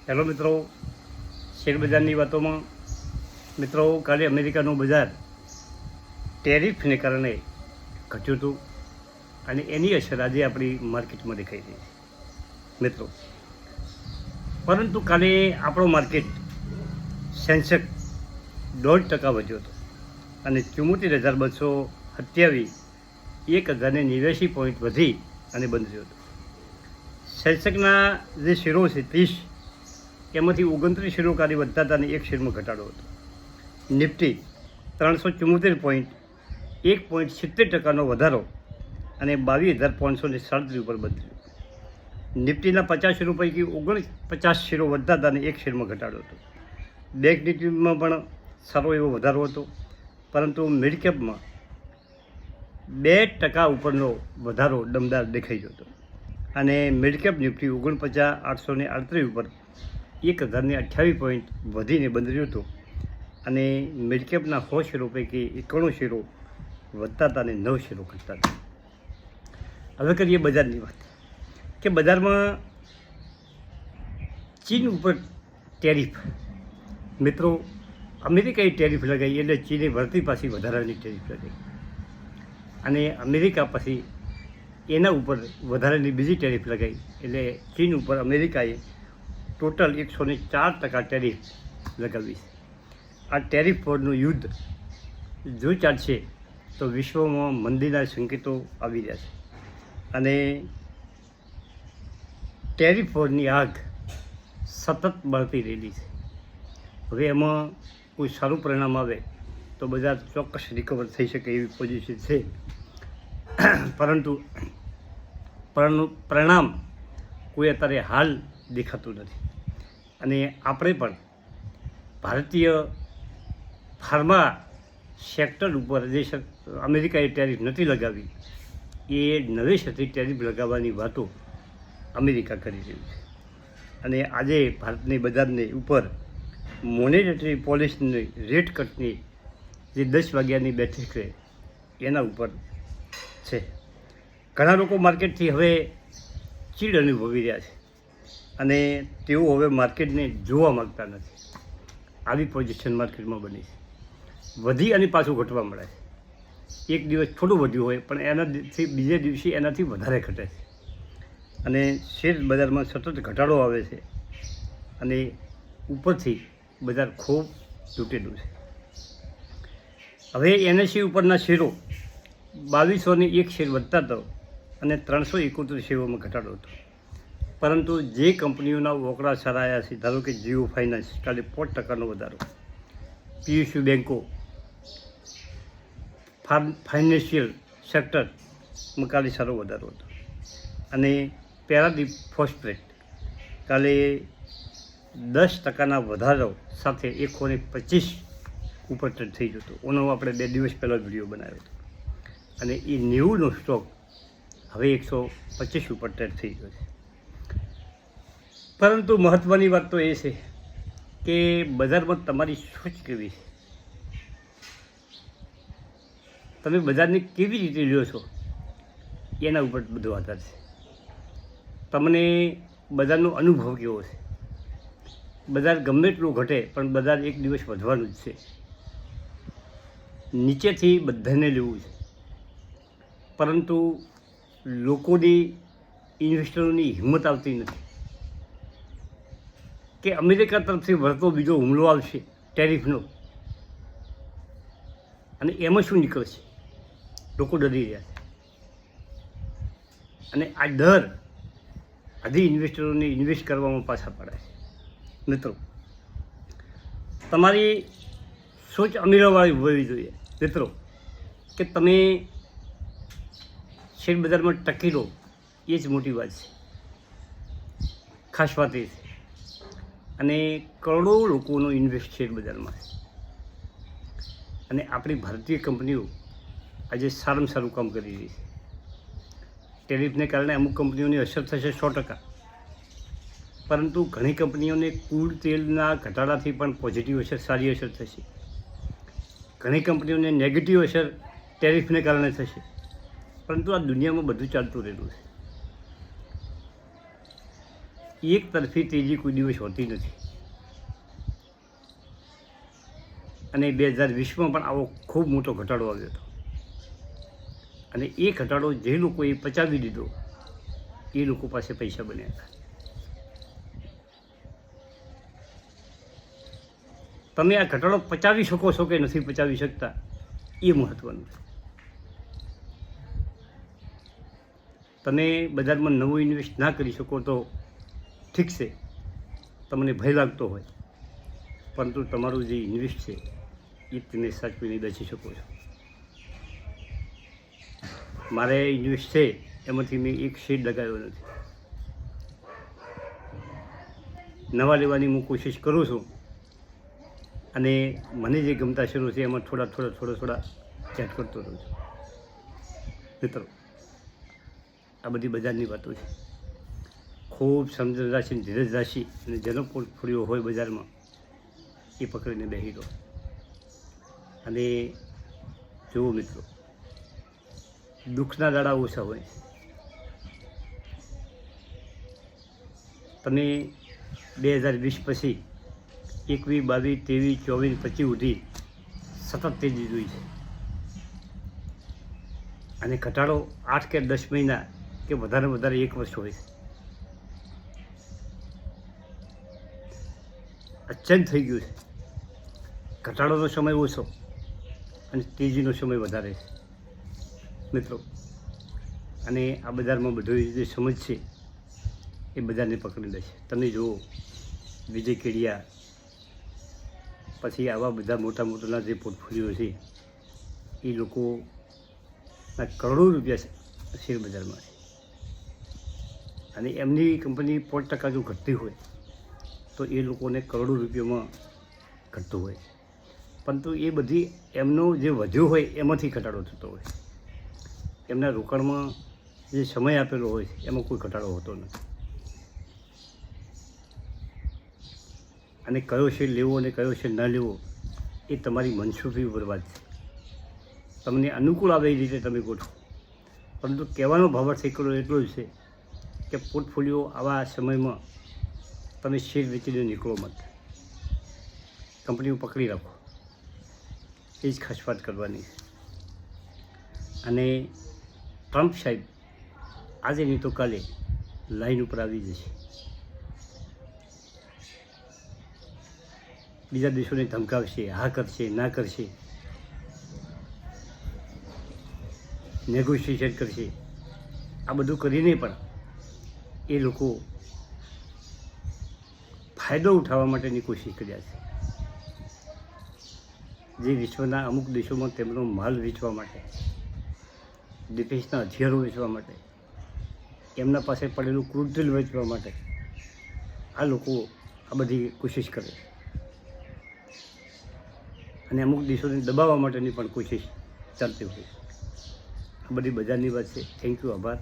Hello મિત્રો, શેરબજારની વાતોમાં મિત્રો, કાલે અમેરિકાનું બજાર ટેરિફને કારણે ઘટ્યું હતું અને એની અસર આજે આપણી માર્કેટમાં દેખાઈ રહી છે મિત્રો. પરંતુ કાલે આપણો માર્કેટ સેન્સેક્સ 1.5% વધ્યો હતો અને 74,227 1089 પોઈન્ટ વધી અને બંધ થયો હતો. સેન્સેક્સના જે શેરો છે 30, એમાંથી 29 શેરો કાલે વધતા હતા અને એક શેરમાં ઘટાડો હતો. નિફ્ટી 374 પોઈન્ટ 1.70% વધારો અને 22,537 ઉપર બંધ થયો. નિફ્ટીના 50 શેરો પૈકી 49 શેરો વધતા હતા અને એક શેરમાં ઘટાડો હતો. બેંક નિફ્ટીમાં પણ સારો એવો વધારો હતો, પરંતુ મિડ કેપમાં 2% ઉપરનો વધારો દમદાર દેખાઈ ગયો હતો અને મિડ કેપ નિફ્ટી 49,838 ઉપર 1028 પોઈન્ટ વધીને બંધ રહ્યું હતું અને મિડ કેપના 100 શેરો પૈકી 91 શેરો વધતા હતા અને 9 શેરો ઘટતા હતા. હવે કરીએ બજારની વાત કે બજારમાં ચીન ઉપર ટેરિફ. મિત્રો, અમેરિકાએ ટેરિફ લગાવી એટલે ચીને વળતી પાછી વધારાની ટેરિફ લગાવી અને અમેરિકા પછી એના ઉપર વધારાની બીજી ટેરિફ લગાવી એટલે ચીન ઉપર અમેરિકાએ ટોટલ 104% ટેરિફ લગાવી છે. આ ટેરિફ વોરનું યુદ્ધ જો ચાલશે તો વિશ્વમાં મંદીના સંકેતો આવી રહ્યા છે અને ટેરિફ વોરની આગ સતત બળતી રહેલી છે. હવે એમાં કોઈ સારું પરિણામ આવે તો બજાર ચોક્કસ રિકવર થઈ શકે એવી પોઝિશન છે, પરંતુ પરિણામ કોઈ અત્યારે હાલ દેખાતું નથી અને આપણે પણ ભારતીય ફાર્મા સેક્ટર ઉપર જે અમેરિકાએ ટેરિફ નથી લગાવી એ નવેસરથી ટેરિફ લગાવવાની વાતો અમેરિકા કરી રહ્યું છે અને આજે ભારતની બજારને ઉપર મોનેટરી પોલિસીની રેટ કટની જે 10 વાગ્યાની બેઠક છે એના ઉપર છે. ઘણા લોકો માર્કેટથી હવે ચીડ અનુભવી રહ્યા છે અને તેઓ હવે માર્કેટને જોવા માગતા નથી. આવી પોઝિશન માર્કેટમાં બની છે. વધી અને પાછું ઘટવા મળે છે. એક દિવસ થોડું વધ્યું હોય પણ એનાથી બીજે દિવસે એનાથી વધારે ઘટે છે અને શેર બજારમાં સતત ઘટાડો આવે છે અને ઉપરથી બજાર ખૂબ તૂટેલું છે. હવે NSE ઉપરના શેરો 2201 શેર વધતા હતો અને 371 શેરોમાં ઘટાડો હતો, પરંતુ જે કંપનીઓના વોકડા સારા આવ્યા છે, ધારો કે જીઓ ફાઇનાન્સ કાલે 5% વધારો, PSU બેન્કો, ફાઇનાન્શિયલ સેક્ટરમાં કાલે સારો વધારો હતો અને પેરાદીપ ફોસ્ફેટ કાલે 10% વધારો સાથે 125 ઉપર ટ્રેડ થઈ જતો. ઓનો આપણે 2 દિવસ પહેલાં વિડીયો બનાવ્યો હતો અને એ 90નો સ્ટોક હવે 125 ઉપર ટ્રેડ થઈ ગયો છે. પરંતુ મહત્ત્વની વાત તો એ છે કે બજારમાં તમારી સોચ કેવી છે, તમે બજારને કેવી રીતે લ્યો છો એના ઉપર બધો આધાર છે. તમને બજારનો અનુભવ કેવો છે. બજાર ગમે એટલું ઘટે પણ બજાર એક દિવસ વધવાનું જ છે. નીચેથી બધાને લેવું છે, પરંતુ લોકોની ઇન્વેસ્ટરોની હિંમત આવતી નથી કે અમેરિકા તરફથી વળતો બીજો હુમલો આવશે ટેરિફનો અને એમાં શું નીકળશે. લોકો ડરી રહ્યા છે અને આ ડર આજે ઇન્વેસ્ટરોને ઇન્વેસ્ટ કરવામાં પાછા પાડે છે. મિત્રો, તમારી સોચ અમીરોવાળી હોવી જોઈએ મિત્રો, કે તમે શેર બજારમાં ટકી રહો એ જ મોટી વાત છે. ખાસ વાત એ છે અને કરોડો લોકોનો ઇન્વેસ્ટ શેર બજારમાં છે અને આપણી ભારતીય કંપનીઓ આજે સારામાં સારું કામ કરી રહી છે. ટેરિફને કારણે અમુક કંપનીઓની અસર થશે 100%, પરંતુ ઘણી કંપનીઓને ક્રૂડ તેલના ઘટાડાથી પણ પોઝિટિવ અસર, સારી અસર થશે. ઘણી કંપનીઓને નેગેટિવ અસર ટેરિફને કારણે થશે, પરંતુ આ દુનિયામાં બધું ચાલતું રહેલું છે. એક તરફી તેજી કોઈ દિવસ હોતી નથી. અને 2020માં પણ આવો ખૂબ મોટો ઘટાડો આવ્યો હતો. અને એ ઘટાડો જે લોકોએ પચાવી દીધો એ લોકો પાસે પૈસા બન્યા હતા. તમે આ ઘટાડો પચાવી શકો છો કે નથી પચાવી શકતા એ મહત્ત્વનું છે. તમે બજારમાં નવું ઇન્વેસ્ટ ના કરી શકો તો ઠીક છે, તમને ભય લાગતો હોય, પરંતુ તમારું જે ઇન્વેસ્ટ છે એ તમે સાચવીને બચી શકો છો. મારે ઇન્વેસ્ટ છે એમાંથી મેં એક શેર લગાવ્યો નથી. નવા લેવાની હું કોશિશ કરું છું અને મને જે ગમતા શેરો છે એમાં થોડા ચેટ કરતો રહું છું. મિત્રો, આ બધી બજારની વાતો છે. ખૂબ સમજણ રાખી, ધીરજ રાખી અને જેનો પોર્ટફોલિયો હોય બજારમાં એ પકડીને બેસી દો. અને જુઓ મિત્રો, દુઃખના દાડા ઓછા હોય. તમે 2020 પછી 21, 22, 23, 24, 25 સુધી સતત તેજી જોઈ છે. અને ઘટાડો 8 કે 10 મહિના કે વધારે 1 વર્ષ હોય છે. અચેન્જ થઈ ગયું છે. ઘટાડોનો સમય ઓછો અને તેજીનો સમય વધારે છે મિત્રો. અને આ બજારમાં બધું જે સમજ છે એ બજારને પકડી લે છે. તમે જુઓ વિજય કેડિયા, પછી આવા બધા મોટા જે પોર્ટફોલિયો છે એ લોકોના કરોડો રૂપિયા શેર બજારમાં છે. અને એમની કંપની 5% જો ઘટતી હોય તો એ લોકોને કરોડો રૂપિયામાં ઘટતું હોય. પરંતુ એ બધી એમનો જે વધ્યો હોય એમાંથી ઘટાડો થતો હોય. એમના રોકાણમાં જે સમય આપેલો હોય એમાં કોઈ ઘટાડો હોતો નથી. અને કયો શેર લેવો અને કયો શેર ન લેવો એ તમારી મનસુફી ઉપર વાત છે. તમને અનુકૂળ આવે એ રીતે તમે ગોઠવો. પરંતુ કહેવાનો ભાવાર્થ એટલો જ છે કે પોર્ટફોલિયો આવા સમયમાં તમે શેર વેચીને નીકળો મત. કંપનીઓ પકડી રાખો, એ જ ખાસ વાત કરવાની છે. અને ટ્રમ્પ સાહેબ આજે નહીં તો કાલે લાઈન ઉપર આવી જશે. બીજા દેશોને ધમકાવશે, હા કરશે, ના કરશે, નેગોશિએશન કરશે. આ બધું કરીને પણ એ લોકો ફાયદો ઉઠાવવા માટેની કોશિશ કર્યા છે. જે વિશ્વના અમુક દેશોમાં તેમનો માલ વેચવા માટે, ડિફેન્સના હથિયારો વેચવા માટે, એમના પાસે પડેલું ક્રૂડ તેલ વેચવા માટે આ લોકો આ બધી કોશિશ કરે. અને અમુક દેશોને દબાવવા માટેની પણ કોશિશ ચાલતી હોય. આ બધી બજારની વાત છે. થેન્ક યુ, આભાર.